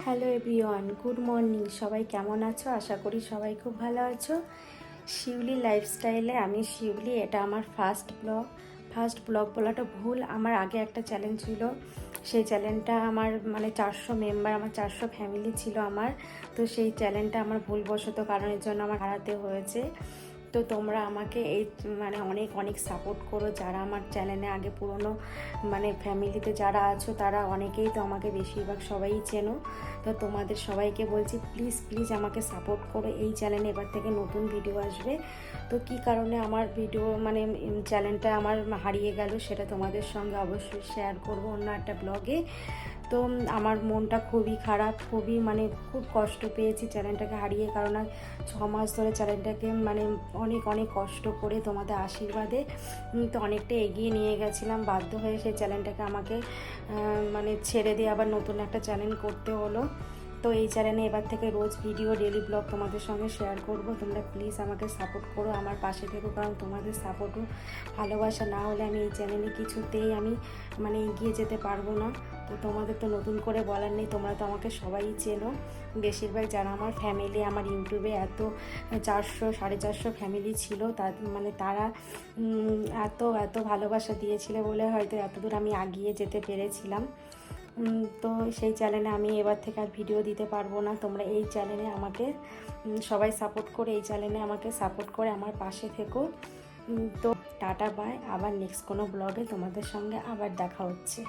Hello everyone, good morning. সবাই কেমন আছো? আশা করি সবাই খুব ভালো আছো। শিউলি লাইফস্টাইলে আমি শিউলি, এটা আমার ফার্স্ট ব্লগ বলাটা ভুল। আমার আগে একটা চ্যানেল ছিল, সেই চ্যানেলটা আমার 400 মেম্বার, আমার 400 ফ্যামিলি ছিল আমার। তো সেই চ্যানেলটা আমার ভুলবশত কারণের জন্য আমার হারাতে হয়েছে। তো তোমরা আমাকে এই অনেক অনেক সাপোর্ট করো, যারা আমার চ্যানেলে আগে পুরনো ফ্যামিলিতে যারা আছো তারা অনেকেই তো আমাকে বেশিরভাগ সবাই চেনো। তো তোমাদের সবাইকে বলছি প্লিজ প্লিজ আমাকে সাপোর্ট করো। এই চ্যানেলে এবার থেকে নতুন ভিডিও আসবে। তো কি কারণে আমার ভিডিও চ্যানেলটা আমার হারিয়ে গেল সেটা তোমাদের সঙ্গে অবশ্যই শেয়ার করব অন্য একটা ব্লগে। তো আমার মনটা খুবই খারাপ, খুব কষ্ট পেয়েছি চ্যানেলটাকে হারিয়ে, কারণ 6 মাস ধরে চ্যানেলটাকে অনেক অনেক কষ্ট করে তোমাদের আশীর্বাদে তো অনেকটা এগিয়ে নিয়ে গেছিলাম। বাধ্য হয়ে সেই চ্যানেলটাকে আমাকে ছেড়ে দিয়ে আবার নতুন একটা চ্যানেল করতে হলো। তো এই চ্যানেলে এবার থেকে রোজ ভিডিও, ডেলি ব্লগ তোমাদের সঙ্গে শেয়ার করব। তোমরা প্লিজ আমাকে সাপোর্ট করো, আমার পাশে থেকো, কারণ তোমাদের সাপোর্টও ভালোবাসা না হলে আমি এই চ্যানেলে কিছুতেই আমি এগিয়ে যেতে পারবো না। তো তোমাদের তো নতুন করে বলার নেই, তোমরা তো আমাকে সবাই চেনো। বেশিরভাগ যারা আমার ফ্যামিলি, আমার ইউটিউবে এত 400 450 ফ্যামিলি ছিল, তারা এত এত ভালোবাসা দিয়েছিল বলে হয়তো এতদূর আমি এগিয়ে যেতে পেরেছিলাম। তো সেই চ্যানেলে আমি এবার থেকে আর ভিডিও দিতে পারবো না। তোমরা এই চ্যানেলে আমাকে সবাই সাপোর্ট করে, এই চ্যানেলে আমাকে সাপোর্ট করে আমার পাশে থেকো। তো টাটা বাই, আবার নেক্সট কোনো ব্লগে তোমাদের সঙ্গে আবার দেখা হচ্ছে।